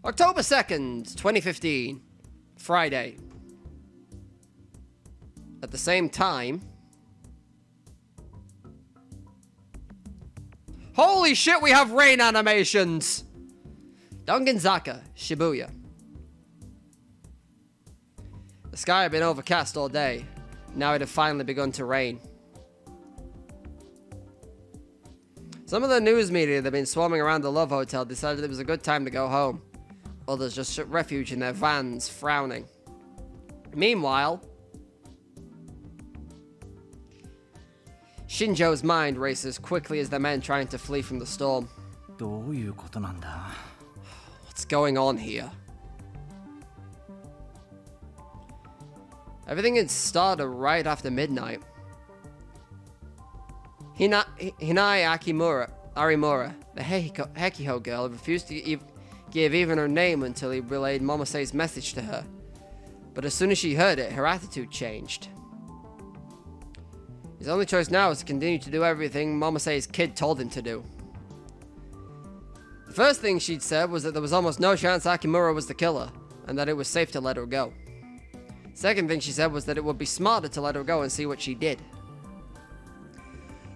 October 2nd, 2015. Friday. At the same time... Holy shit, we have rain animations! Donginzaka, Shibuya. The sky had been overcast all day. Now it had finally begun to rain. Some of the news media that had been swarming around the Love Hotel decided it was a good time to go home. Others just took refuge in their vans, frowning. Meanwhile, Shinjo's mind raced as quickly as the men trying to flee from the storm. What's going on here? Everything had started right after midnight. Hinai Arimura, the Hekiho girl, refused to give even her name until he relayed Momose's message to her. But as soon as she heard it, her attitude changed. His only choice now is to continue to do everything Momose's kid told him to do. The first thing she'd said was that there was almost no chance Akimura was the killer, and that it was safe to let her go. Second thing she said was that it would be smarter to let her go and see what she did.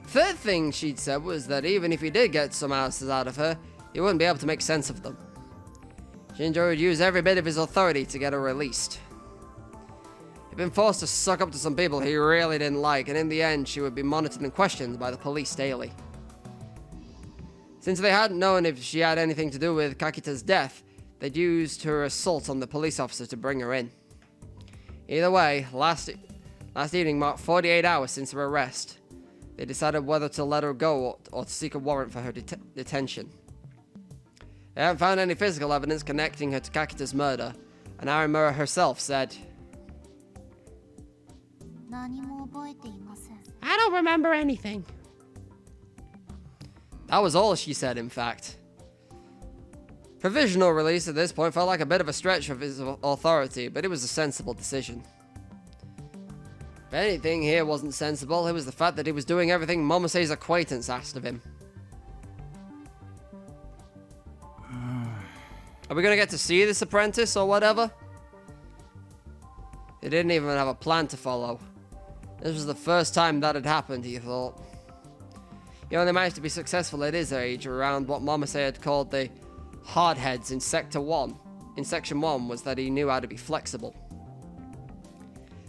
Third thing she'd said was that even if he did get some answers out of her, he wouldn't be able to make sense of them. Shinjo would use every bit of his authority to get her released. He'd been forced to suck up to some people he really didn't like, and in the end she would be monitored and questioned by the police daily. Since they hadn't known if she had anything to do with Kakita's death, they'd used her assault on the police officer to bring her in. Either way, last evening marked 48 hours since her arrest. They decided whether to let her go or to seek a warrant for her detention. They haven't found any physical evidence connecting her to Kakita's murder, and Arimura herself said, "I don't remember anything." That was all she said, in fact. Provisional release at this point felt like a bit of a stretch of his authority, but it was a sensible decision. If anything here wasn't sensible, it was the fact that he was doing everything Momose's acquaintance asked of him. Are we gonna get to see this apprentice or whatever? He didn't even have a plan to follow. This was the first time that had happened, he thought. He only managed to be successful at his age around what Momose had called the hardheads in Section 1 was that he knew how to be flexible.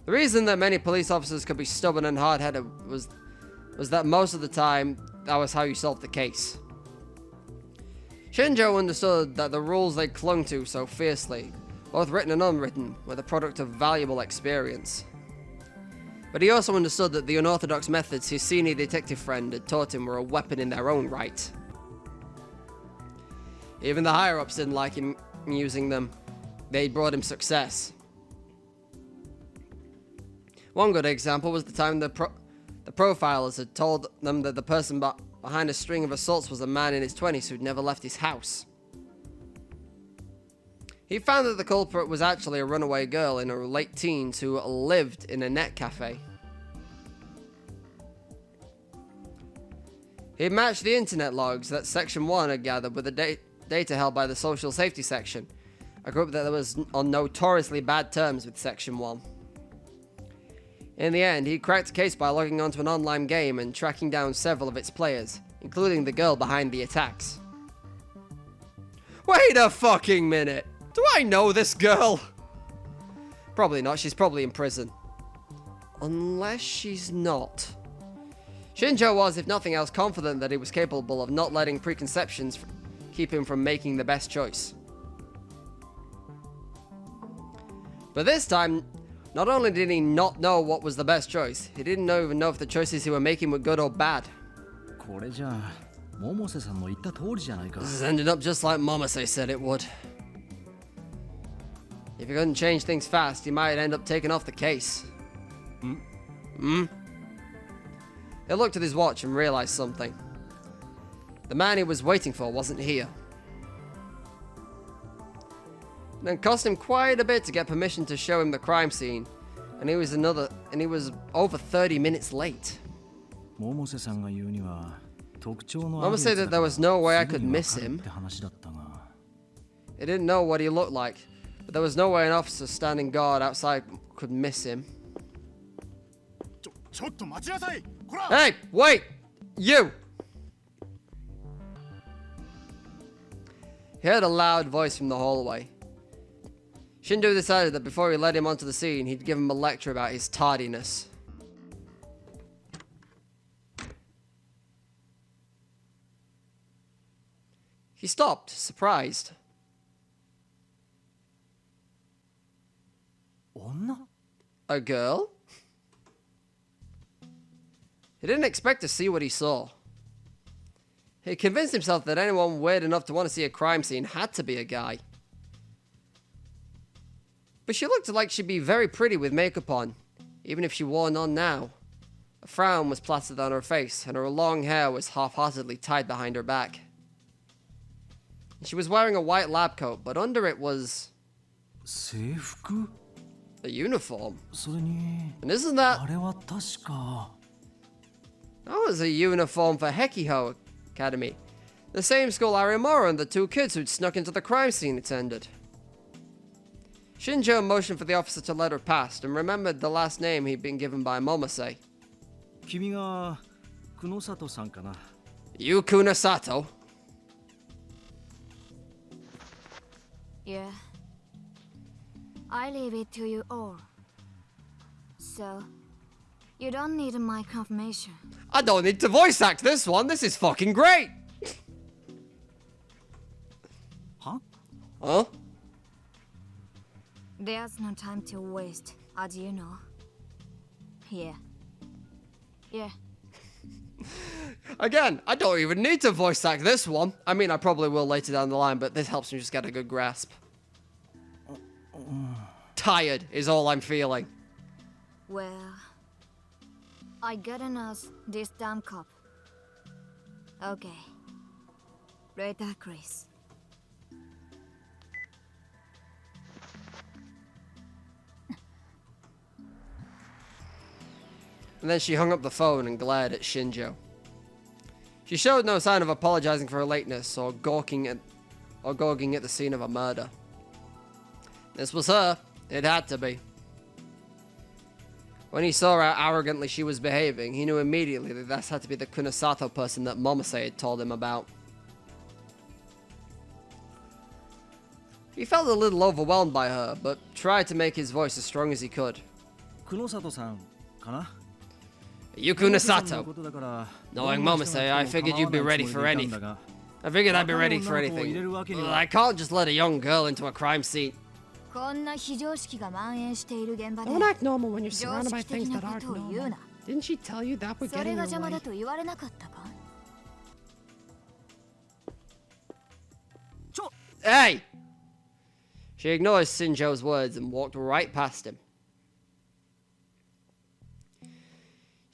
The reason that many police officers could be stubborn and hard-headed was that most of the time, that was how you solved the case. Shinjo understood that the rules they clung to so fiercely, both written and unwritten, were the product of valuable experience. But he also understood that the unorthodox methods his senior detective friend had taught him were a weapon in their own right. Even the higher-ups didn't like him using them. They brought him success. One good example was the time the profilers had told them that the person behind a string of assaults was a man in his 20s who'd never left his house. He found that the culprit was actually a runaway girl in her late teens who lived in a net cafe. He matched the internet logs that Section 1 had gathered with the data held by the Social Safety Section, a group that was on notoriously bad terms with Section 1. In the end, he cracked the case by logging onto an online game and tracking down several of its players, including the girl behind the attacks. Wait a fucking minute! Do I know this girl? Probably not, she's probably in prison. Unless she's not. Shinjo was, if nothing else, confident that he was capable of not letting preconceptions keep him from making the best choice. But this time, not only did he not know what was the best choice, he didn't even know if the choices he was making were good or bad. This has ended up just like Momose said it would. If he couldn't change things fast, he might end up taking off the case. He looked at his watch and realized something. The man he was waiting for wasn't here. It cost him quite a bit to get permission to show him the crime scene, and he was over 30 minutes late. Momose said that there was no way I could miss him. He didn't know what he looked like, but there was no way an officer standing guard outside could miss him. Hey, wait! You! He heard a loud voice from the hallway. Shinjo decided that before he led him onto the scene, he'd give him a lecture about his tardiness. He stopped, surprised. A girl? He didn't expect to see what he saw. He convinced himself that anyone weird enough to want to see a crime scene had to be a guy. But she looked like she'd be very pretty with makeup on, even if she wore none now. A frown was plastered on her face, and her long hair was half-heartedly tied behind her back. She was wearing a white lab coat, but under it was... a uniform. And isn't that... that was a uniform for Hekiho Academy. The same school Arimura and the two kids who'd snuck into the crime scene attended. Shinjo motioned for the officer to let her past and remembered the last name he'd been given by Momose. You Kunasato? Yeah. I leave it to you all. So, you don't need my confirmation. I don't need to voice act this one. This is fucking great. Huh? There's no time to waste, as you know. Yeah. Again, I don't even need to voice act this one. I mean, I probably will later down the line, but this helps me just get a good grasp. Tired is all I'm feeling. Well, I gotta nurse this damn cop. Okay. Later, Chris. And then she hung up the phone and glared at Shinjo. She showed no sign of apologizing for her lateness or gawking at the scene of a murder. This was her. It had to be. When he saw how arrogantly she was behaving, he knew immediately that this had to be the Kunasato person that Momose had told him about. He felt a little overwhelmed by her, but tried to make his voice as strong as he could. Kunosato-san, kana? You Kunasato. Knowing Momose, I figured you'd be ready for anything. I figured I'd be ready for anything. I can't just let a young girl into a crime scene. Don't act normal when you're surrounded by things that aren't normal. Didn't she tell you that would get in your way? Hey! She ignored Shinjo's words and walked right past him.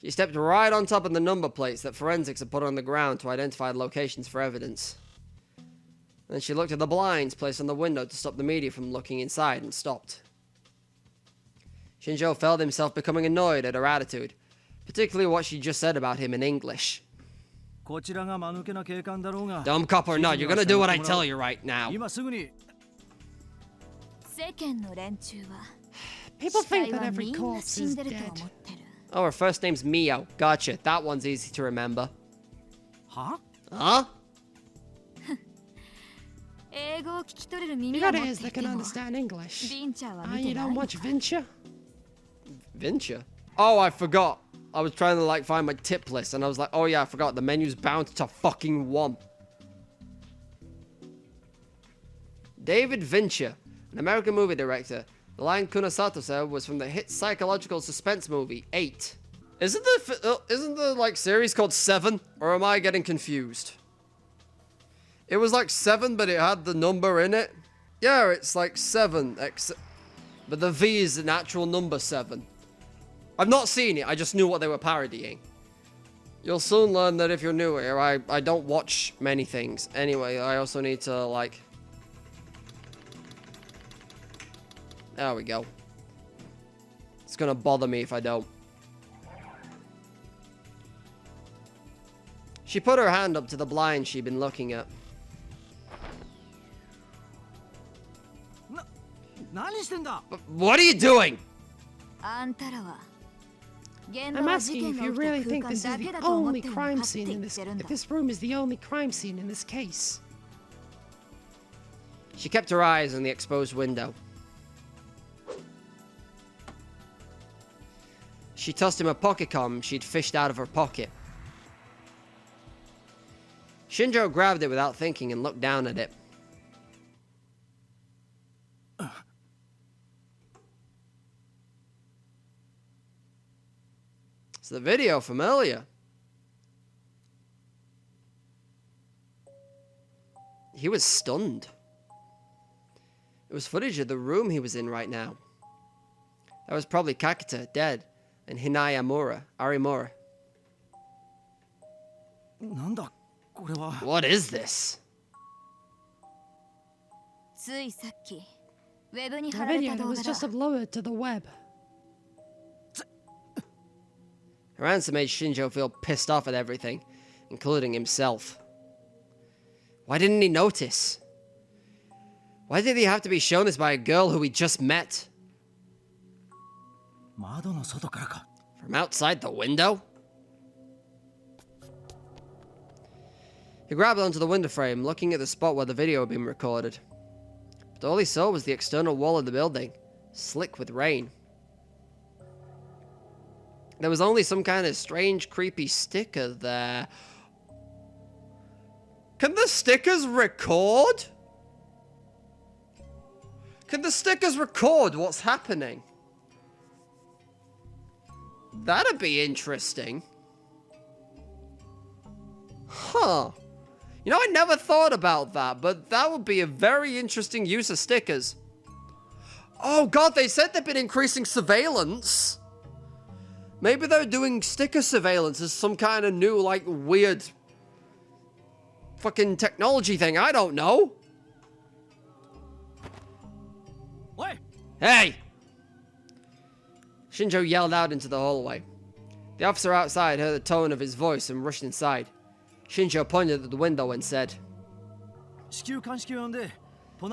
She stepped right on top of the number plates that forensics had put on the ground to identify locations for evidence. Then she looked at the blinds placed on the window to stop the media from looking inside and stopped. Shinjo felt himself becoming annoyed at her attitude, particularly what she just said about him in English. Dumb cop or not, you're gonna do what I tell you right now. People think that every corpse is dead. Oh, her first name's Mio. Gotcha. That one's easy to remember. Huh? Huh? You got ears that can understand English. You don't watch Venture? Venture? Oh, I forgot. I was trying to find my tip list and I was like, oh yeah, I forgot. The menu's bounced to fucking 1. David Fincher, an American movie director. The line Kunasato said was from the hit psychological suspense movie 8. Isn't the series called 7? Or am I getting confused? It was 7, but it had the number in it. Yeah, it's 7, but the V is an actual number 7. I've not seen it, I just knew what they were parodying. You'll soon learn that if you're new here, I don't watch many things. Anyway, I also need to, There we go. It's gonna bother me if I don't. She put her hand up to the blind she'd been looking at. 何してんだ What are you doing? あんたらは I'm asking if you really think this is the only crime scene in this. If this room is the only crime scene in this case. She kept her eyes on the exposed window. She tossed him a pocket-com she'd fished out of her pocket. Shinjo grabbed it without thinking and looked down at it. It's the video from earlier. He was stunned. It was footage of the room he was in right now. That was probably Kakita, dead, and Hinai Arimura. なんだこれは What is this? ついさっきウェブに The 貼られ video た動 was 画だ just uploaded to the web. Her answer made Shinjo feel pissed off at everything, including himself. Why didn't he notice? Why did he have to be shown this by a girl who he just met? 窓の外からか From outside the window? He grabbed onto the window frame, looking at the spot where the video had been recorded. But all he saw was the external wall of the building, slick with rain. There was only some kind of strange, creepy sticker there. Can the stickers record? Can the stickers record what's happening? That'd be interesting. Huh. You know, I never thought about that, but that would be a very interesting use of stickers. Oh god, they said they've been increasing surveillance. Maybe they're doing sticker surveillance as some kind of new, like, weird fucking technology thing. I don't know. Oi! Hey! Shinjo yelled out into the hallway. The officer outside heard the tone of his voice and rushed inside. Shinjo pointed at the window and said, 至急鑑識を呼んで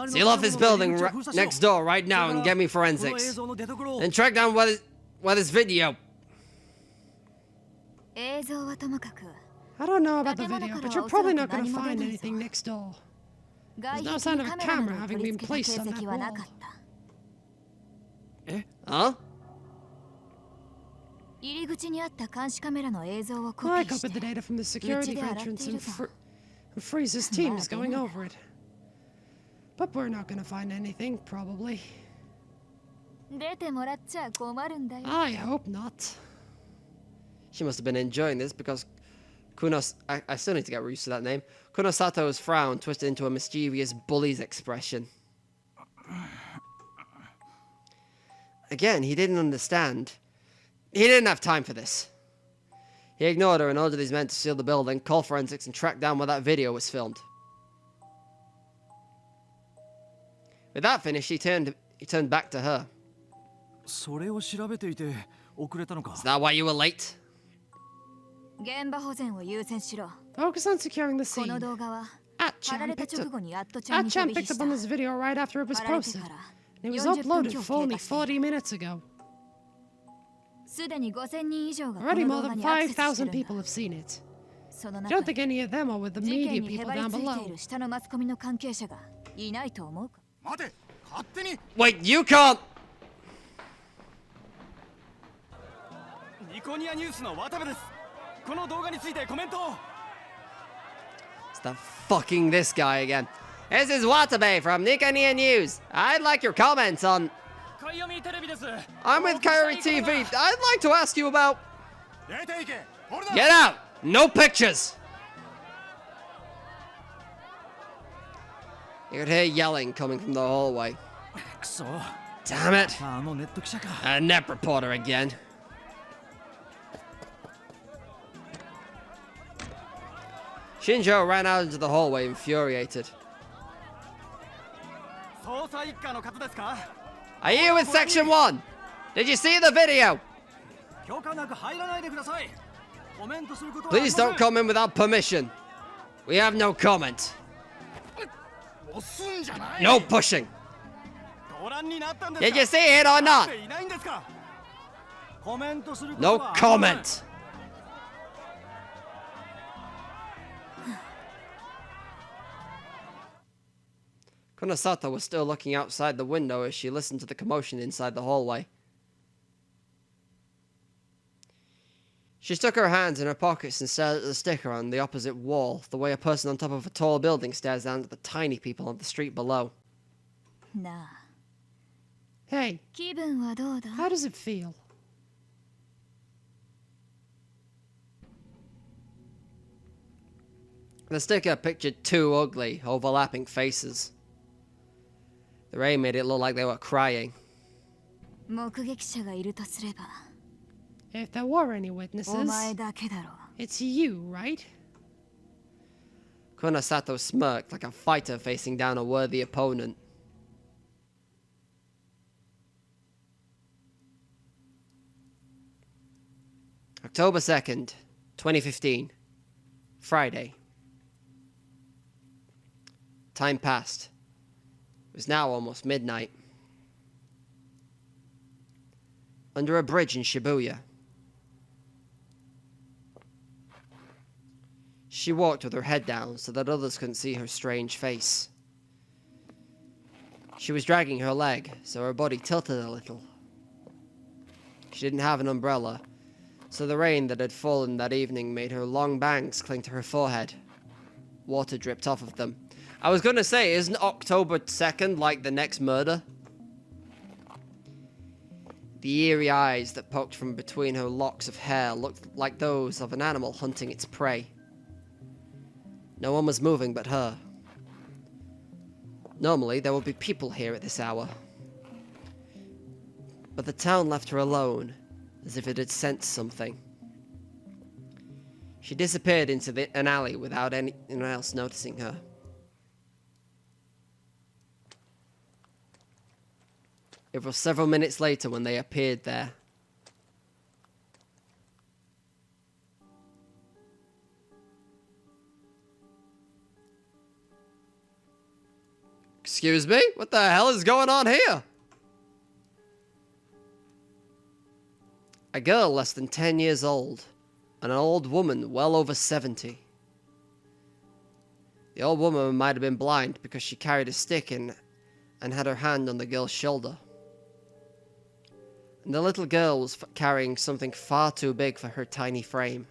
Seal off this building next door right now and get me forensics. Then track down where this video. 映像はともかく I don't know about the video, but you're probably not going to find anything next door. 外 no 壁 sign に of a カメラ camera など having 取り been 付けた placed 形 on that 跡はな wall. かった 入り口にあった監視カメラの映像をコピ I ーし copied the て data from the security entrance and Freeze's team is going over it. But we're not going to find anything, probably. 出てもらっちゃ困るんだよ I hope not. She must have been enjoying this because I still need to get used to that name. Kunosato's frown twisted into a mischievous bully's expression. Again, he didn't understand. He didn't have time for this. He ignored her and ordered his men to seal the building, call forensics, and track down where that video was filmed. With that finished, he turned back to her. それを調べていて遅れたのか Is that why you were late? 現場保全を優先しろ Focus on securing the こ scene. の動画は Atchan 貼られた picked 直 up, 後にアットちゃんに飛 Atchan び火 picked し up た on this video right after it was 貼られて posted. から It was 40分 uploaded 強 for 経 only 過している 40 minutes ago. すでに5000人以上がこ Already の動 more 画 than にアクセスして 5,000 るん people だ have seen it. その I 中 don't に think any of them are with the 事件 media にへ people ばり down ついてい below. る下のマスコミの関係者がいないと思うか 待て勝手に Wait, you can't! ニコニアニュースの渡部ですこの動画についてコメントを It's the fucking this guy again. This is Watabe from Nikoniya News. I'd like your comments on... カイヨミテレビです I'm with Kairi TV. I'd like to ask you about... 出ていけ俺だ Get out! No pictures! You could hear yelling coming from the hallway. くそ Damn it! あのネット記者か A net reporter again. Shinjo ran out into the hallway, infuriated. 捜査一課の方ですか Are you with Section 1? Did you see the video? 許可なく入らないでくださいコメントすることは Please don't come in without permission. We have no comment. 押すんじゃない No pushing. ご覧になったんです Did か you see it or なっ not? ていないんですかコメントすること No はありません comment. Konosato was still looking outside the window as she listened to the commotion inside the hallway. She stuck her hands in her pockets and stared at the sticker on the opposite wall, the way a person on top of a tall building stares down at the tiny people on the street below. なあ Hey, 気分はどうだ how does it feel? The sticker pictured two ugly, overlapping faces. The rain made it look like they were crying. 目撃者がいるとすれば If there were any お witnesses, 前だけだろ it's you, right? Konosato smirked like a fighter facing down a worthy opponent. October 2nd, 2015. Friday. Time passed. It was now almost midnight. Under a bridge in Shibuya. She walked with her head down so that others couldn't see her strange face. She was dragging her leg, so her body tilted a little. She didn't have an umbrella, so the rain that had fallen that evening made her long bangs cling to her forehead. Water dripped off of them. I was gonna say, isn't October 2nd like the next murder? The eerie eyes that poked from between her locks of hair looked like those of an animal hunting its prey. No one was moving but her. Normally, there would be people here at this hour. But the town left her alone, as if it had sensed something. She disappeared into an alley without anyone else noticing her. It was several minutes later when they appeared there. Excuse me? What the hell is going on here? A girl less than 10 years old, and an old woman well over 70. The old woman might have been blind because she carried a stick and had her hand on the girl's shoulder. And the little girl was carrying something far too big for her tiny frame.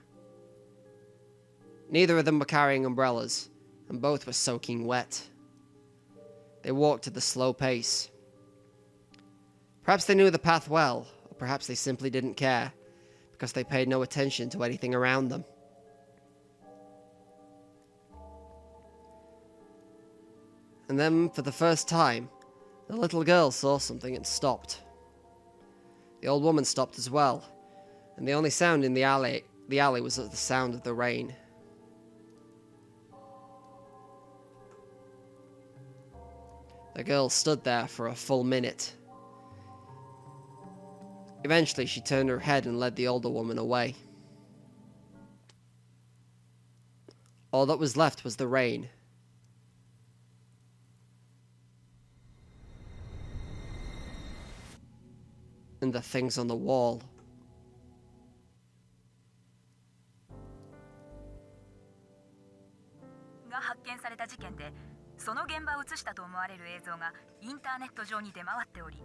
Neither of them were carrying umbrellas, and both were soaking wet. They walked at a slow pace. Perhaps they knew the path well, or perhaps they simply didn't care, because they paid no attention to anything around them. And then, for the first time, the little girl saw something and stopped. The old woman stopped as well, and the only sound in the alley was the sound of the rain. The girl stood there for a full minute. Eventually, she turned her head and led the older woman away. All that was left was the rain. And the things on the wall. が発見された事件で、その現場を映したと思われる映像がインターネット上に出回っており、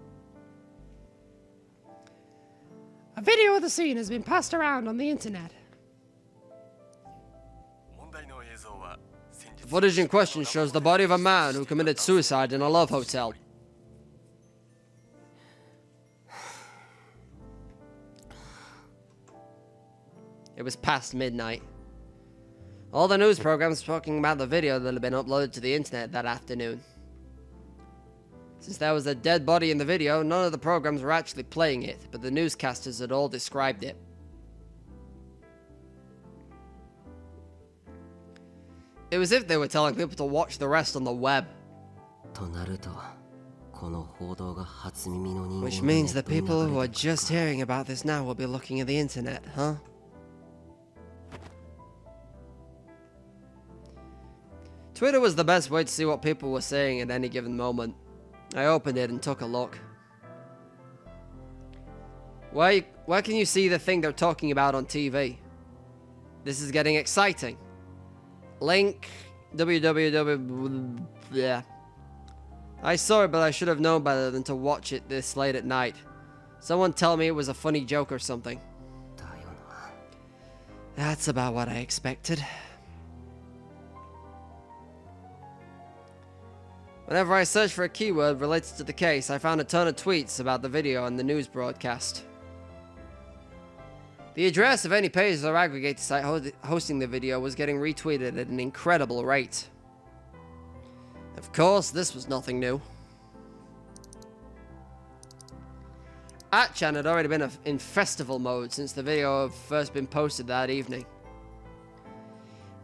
A video of the scene has been passed around on the internet. 問題の映像は先日 The footage in question shows the body of a man who committed suicide in a love hotel. It was past midnight. All the news programs talking about the video that had been uploaded to the internet that afternoon. Since there was a dead body in the video, none of the programs were actually playing it, but the newscasters had all described it. It was as if they were telling people to watch the rest on the web. となると、この報道が初耳の人間 Which means the people who are just hearing about this now will be looking at the internet, huh? Twitter was the best way to see what people were saying at any given moment. I opened it and took a look. Where can you see the thing they're talking about on TV? This is getting exciting. Link www. Yeah. I saw it, but I should have known better than to watch it this late at night. Someone tell me it was a funny joke or something. That's about what I expected. Whenever I searched for a keyword related to the case, I found a ton of tweets about the video and the news broadcast. The address of any page or aggregator site hosting the video was getting retweeted at an incredible rate. Of course, this was nothing new. 8chan had already been in festival mode since the video had first been posted that evening.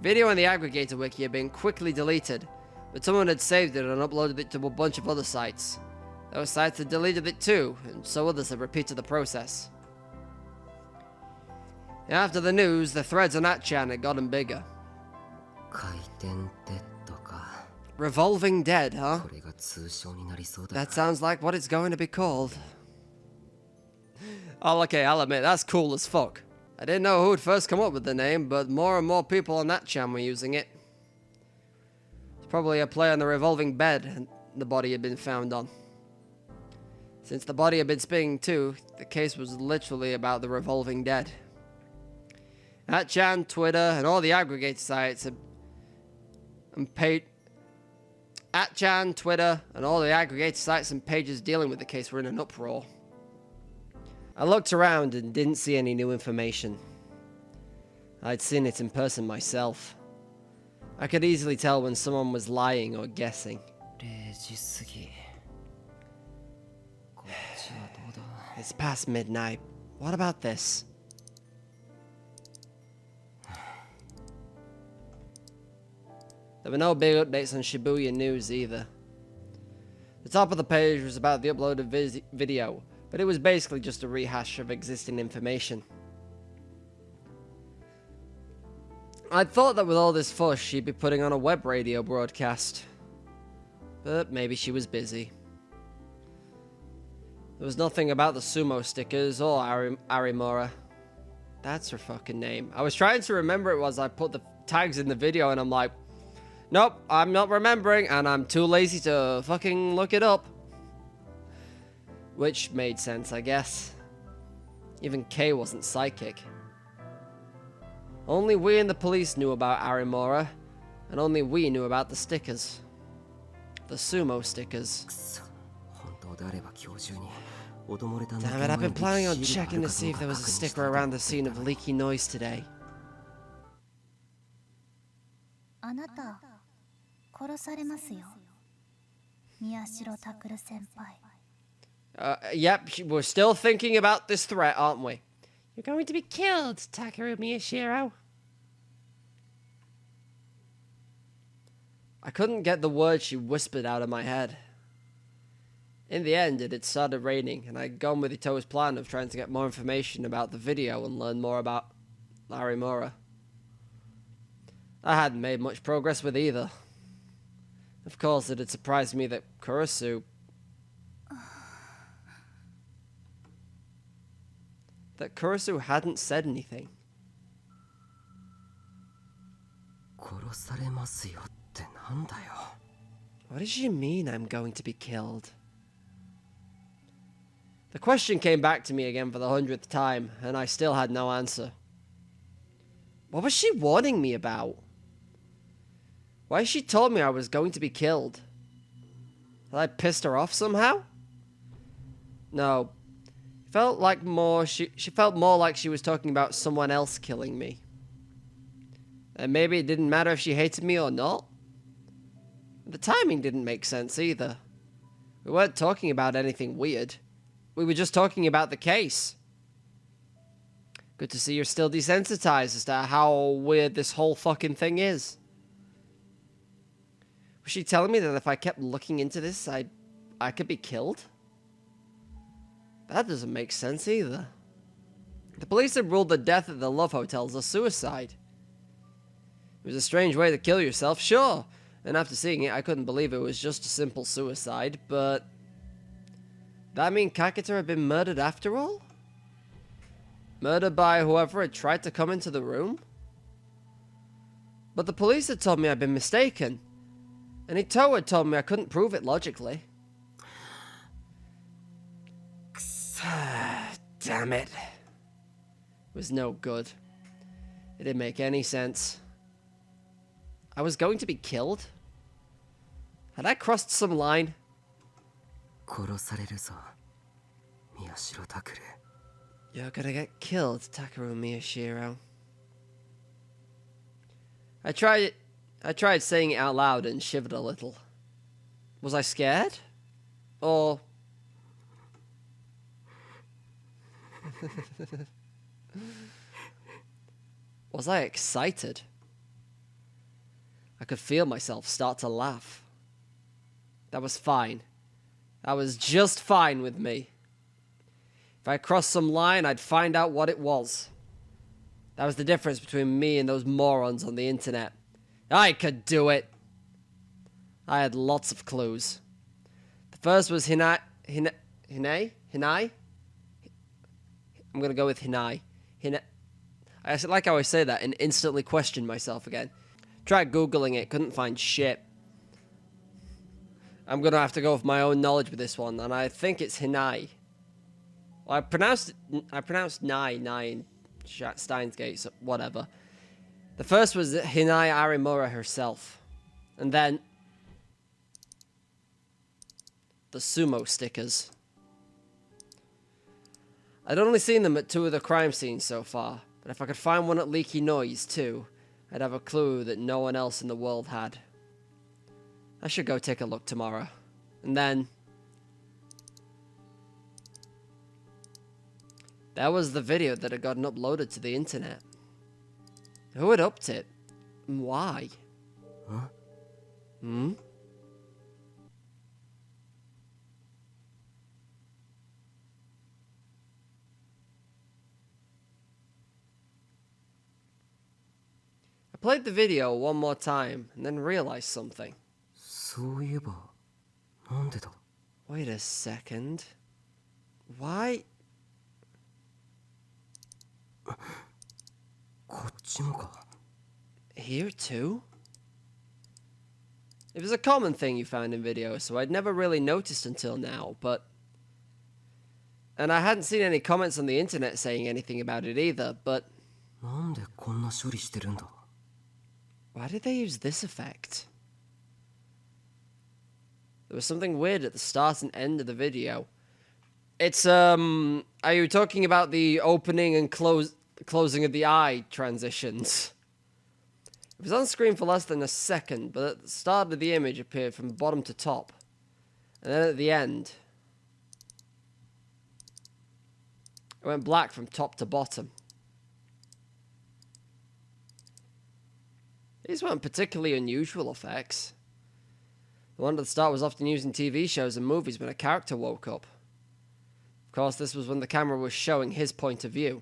Video on the aggregator wiki had been quickly deleted, but someone had saved it and uploaded it to a bunch of other sites. Those sites had deleted it too, and so others had repeated the process. After the news, the threads on 8chan had gotten bigger. Revolving Dead, huh? That sounds like what it's going to be called. Oh, okay, I'll admit, that's cool as fuck. I didn't know who'd first come up with the name, but more and more people on 8chan were using it. It's probably a play on the revolving bed the body had been found on. Since the body had been spinning too, the case was literally about the revolving dead. 8chan, Twitter, and all the aggregator sites and 8chan, Twitter, and all the aggregator sites and pages dealing with the case were in an uproar. I looked around and didn't see any new information. I'd seen it in person myself. I could easily tell when someone was lying or guessing. It's past midnight. What about this? There were no big updates on Shibuya News either. The top of the page was about the uploaded video, but it was basically just a rehash of existing information. I'd thought that with all this fuss she'd be putting on a web radio broadcast. But maybe she was busy. There was nothing about the sumo stickers or Arimura. That's her fucking name. I was trying to remember it as I put the tags in the video and I'm like, nope, I'm not remembering and I'm too lazy to fucking look it up. Which made sense, I guess. Even Kay wasn't psychic. Only we and the police knew about Arimura, and only we knew about the stickers. The sumo stickers. Damn it, I've been planning on checking to see if there was a sticker around the scene of leaky noise today. Yep, we're still thinking about this threat, aren't we? You're going to be killed, Takeru Miyashiro. I couldn't get the words she whispered out of my head. In the end, it had started raining, and I'd gone with Ito's plan of trying to get more information about the video and learn more about Arimura. I hadn't made much progress with either. Of course, it had surprised me that Kurisu hadn't said anything. What does she mean I'm going to be killed? The question came back to me again for the 100th time, and I still had no answer. What was she warning me about? Why she told me I was going to be killed? Had I pissed her off somehow? No. It felt like she felt more like she was talking about someone else killing me. And maybe it didn't matter if she hated me or not. The timing didn't make sense either. We weren't talking about anything weird. We were just talking about the case. Good to see you're still desensitized as to how weird this whole fucking thing is. Was she telling me that if I kept looking into this, I could be killed? That doesn't make sense either. The police had ruled the death at the Love Hotel as a suicide. It was a strange way to kill yourself, sure. And after seeing it, I couldn't believe it was just a simple suicide, but That mean Kakita had been murdered after all? Murdered by whoever had tried to come into the room? But the police had told me I'd been mistaken. And Ito had told me I couldn't prove it logically. Damn it. It was no good. It didn't make any sense. I was going to be killed? Had I crossed some line? 殺されるぞ、宮代拓郎。 You're gonna get killed, Takaru Miyashiro. I tried saying it out loud and shivered a little. Was I scared? Or... was I excited? I could feel myself start to laugh. That was fine. That was just fine with me. If I crossed some line, I'd find out what it was. That was the difference between me and those morons on the internet. I could do it. I had lots of clues. The first was Hinai? I'm gonna go with Hinai. I like how I say that and instantly question myself again. Tried Googling it, couldn't find shit. I'm gonna have to go with my own knowledge with this one, and I think it's Hinai. Well, I pronounced Nai in Steins Gate, so whatever. The first was Hinai Arimura herself. And then the sumo stickers. I'd only seen them at 2 of the crime scenes so far, but if I could find one at Leaky Noise too, I'd have a clue that no one else in the world had. I should go take a look tomorrow. And then... there was the video that had gotten uploaded to the internet. Who had upped it? And why? Huh? Hmm? I played the video one more time and then realized something. そういえば、なんでだ? Wait a second. Why? こっちもか。 Here too? It was a common thing you found in videos, so I'd never really noticed until now, but... and I hadn't seen any comments on the internet saying anything about it either, but... なんでこんな処理してるんだ? why did they use this effect? There was something weird at the start and end of the video. It's, are you talking about the opening and closing of the eye transitions? It was on screen for less than a second, but at the start of the image appeared from bottom to top. And then at the end, it went black from top to bottom. These weren't particularly unusual effects. The one at the start was often used in TV shows and movies when a character woke up. Of course, this was when the camera was showing his point of view.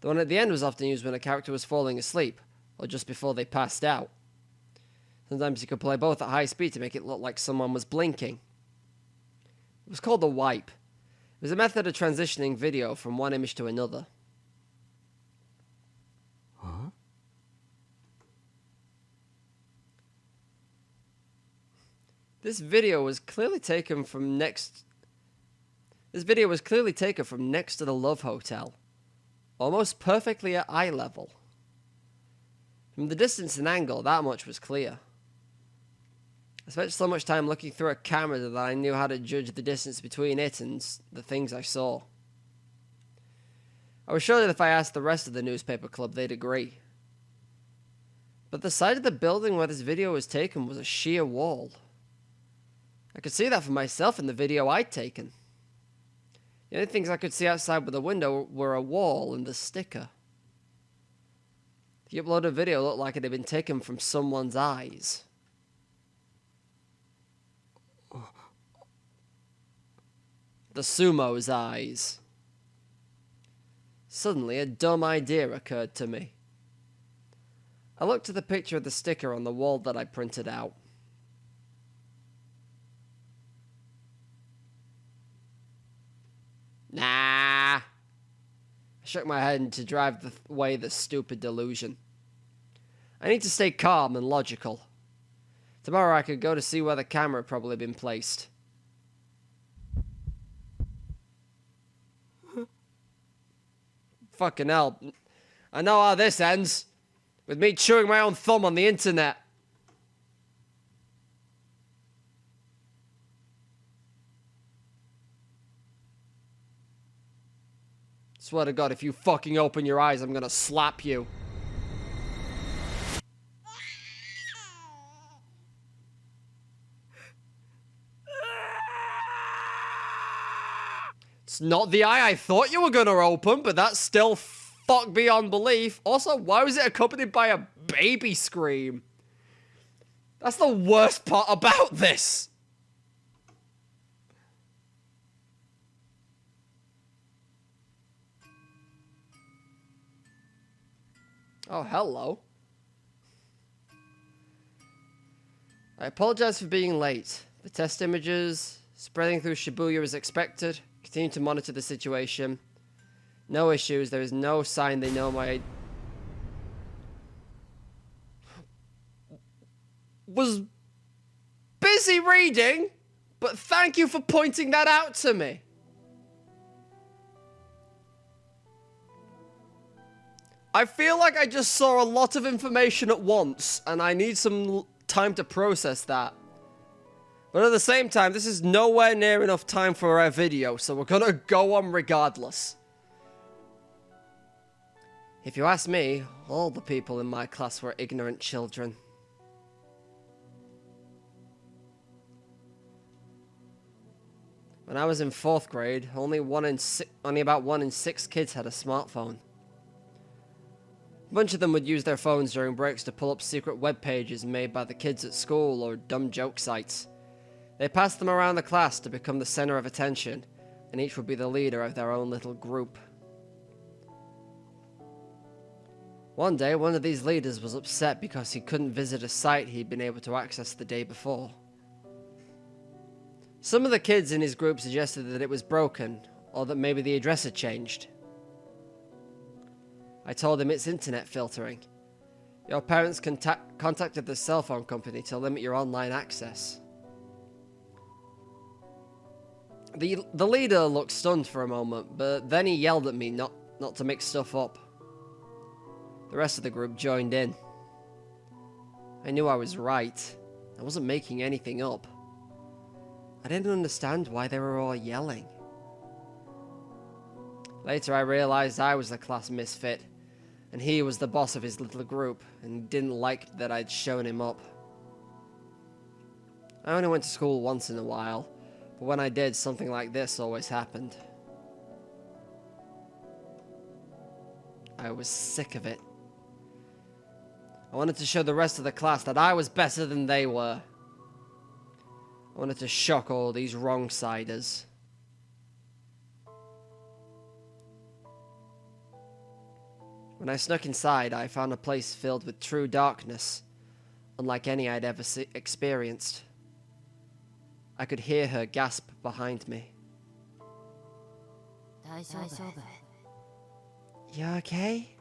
The one at the end was often used when a character was falling asleep, or just before they passed out. Sometimes you could play both at high speed to make it look like someone was blinking. It was called the wipe. It was a method of transitioning video from one image to another. Huh? This video was clearly taken from next to the Love Hotel. Almost perfectly at eye level. From the distance and angle, that much was clear. I spent so much time looking through a camera that I knew how to judge the distance between it and the things I saw. I was sure that if I asked the rest of the newspaper club, they'd agree. But the side of the building where this video was taken was a sheer wall. I could see that for myself in the video I'd taken. The only things I could see outside with the window were a wall and the sticker. The uploaded video looked like it had been taken from someone's eyes. The sumo's eyes. Suddenly, a dumb idea occurred to me. I looked at the picture of the sticker on the wall that I printed out. shook my head to drive away the stupid delusion. I need to stay calm and logical. Tomorrow I could go to see where the camera had probably been placed. Fucking hell. I know how this ends. With me chewing my own thumb on the internet. Swear to God, if you fucking open your eyes, I'm gonna slap you. It's not the eye I thought you were gonna open, but that's still fuck beyond belief. Also, why was it accompanied by a baby scream? That's the worst part about this. Oh, hello. I apologize for being late. The test images spreading through Shibuya as expected. Continue to monitor the situation. No issues. There is no sign they know my... Was busy reading, but thank you for pointing that out to me. I feel like I just saw a lot of information at once, and I need some time to process that. But at the same time, this is nowhere near enough time for our video, so we're gonna go on regardless. If you ask me, all the people in my class were ignorant children. When I was in 4th grade, only about 1 in 6 kids had a smartphone. A bunch of them would use their phones during breaks to pull up secret web pages made by the kids at school or dumb joke sites. They passed them around the class to become the center of attention, and each would be the leader of their own little group. One day, one of these leaders was upset because he couldn't visit a site he'd been able to access the day before. Some of the kids in his group suggested that it was broken, or that maybe the address had changed. I told him it's internet filtering. Your parents contacted the cell phone company to limit your online access. The leader looked stunned for a moment, but then he yelled at me not to make stuff up. The rest of the group joined in. I knew I was right. I wasn't making anything up. I didn't understand why they were all yelling. Later I realized I was the class misfit, and he was the boss of his little group, and he didn't like that I'd shown him up. I only went to school once in a while, but when I did, something like this always happened. I was sick of it. I wanted to show the rest of the class that I was better than they were. I wanted to shock all these wrong-siders. When I snuck inside, I found a place filled with true darkness, unlike any I'd ever experienced. I could hear her gasp behind me. You okay?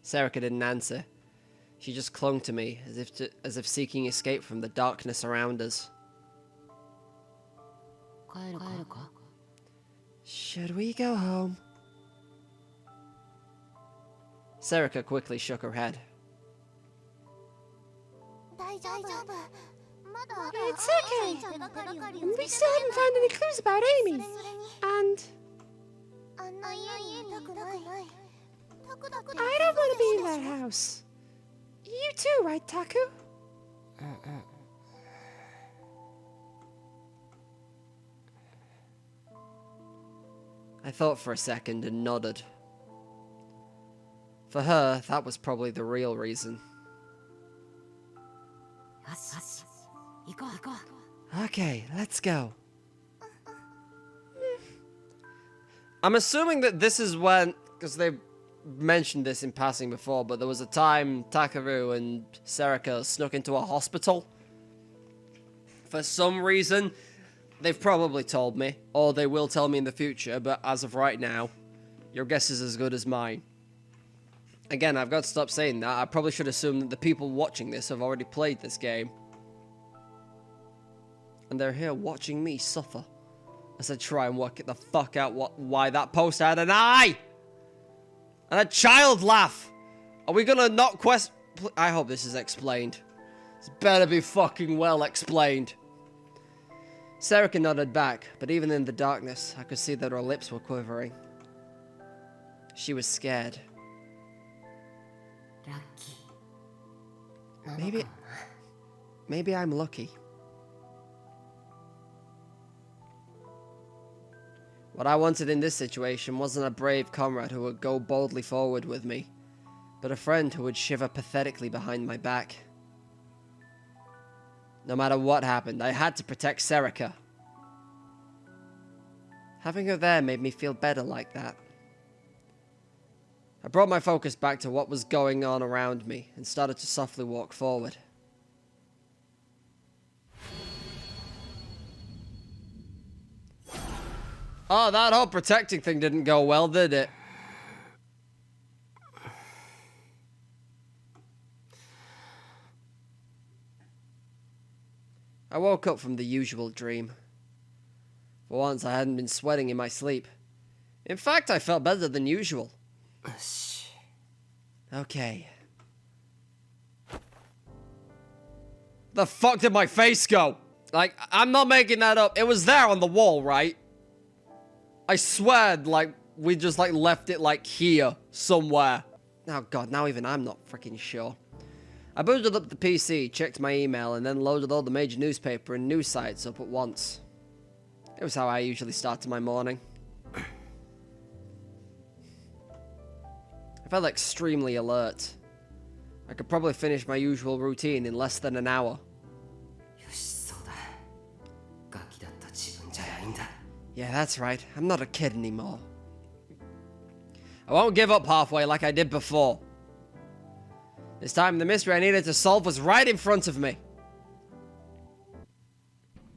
Serica didn't answer. She just clung to me, as if seeking escape from the darkness around us. Should we go home? Serica quickly shook her head. It's okay. We still haven't found any clues about Amy. And I don't want to be in that house. You too, right, Taku? I thought for a second and nodded. For her, that was probably the real reason. Okay, let's go. I'm assuming that this is when, because they mentioned this in passing before, but there was a time Takaru and Serica snuck into a hospital. For some reason, They've probably told me, or they will tell me in the future, but as of right now, your guess is as good as mine. Again, I've got to stop saying that. I probably should assume that the people watching this have already played this game. And they're here watching me suffer as I try and work it the fuck out why that poster had an eye! And a child laugh! Are we gonna not quest... I hope this is explained. It's better be fucking well explained. Serica nodded back, but even in the darkness, I could see that her lips were quivering. She was scared. Maybe I'm lucky. What I wanted in this situation wasn't a brave comrade who would go boldly forward with me, but a friend who would shiver pathetically behind my back. No matter what happened, I had to protect Serica. Having her there made me feel better like that. I brought my focus back to what was going on around me and started to softly walk forward. Oh, that whole protecting thing didn't go well, did it? I woke up from the usual dream. For once, I hadn't been sweating in my sleep. In fact, I felt better than usual. Okay. The fuck did my face go? Like, I'm not making that up. It was there on the wall, right? I swear, like, we just, like, left it, like, here, somewhere. Oh, God, now even I'm not freaking sure. I booted up the PC, checked my email, and then loaded all the major newspaper and news sites up at once. It was how I usually started my morning. I felt extremely alert. I could probably finish my usual routine in less than an hour. Yeah, that's right. I'm not a kid anymore. I won't give up halfway like I did before. This time, the mystery I needed to solve was right in front of me.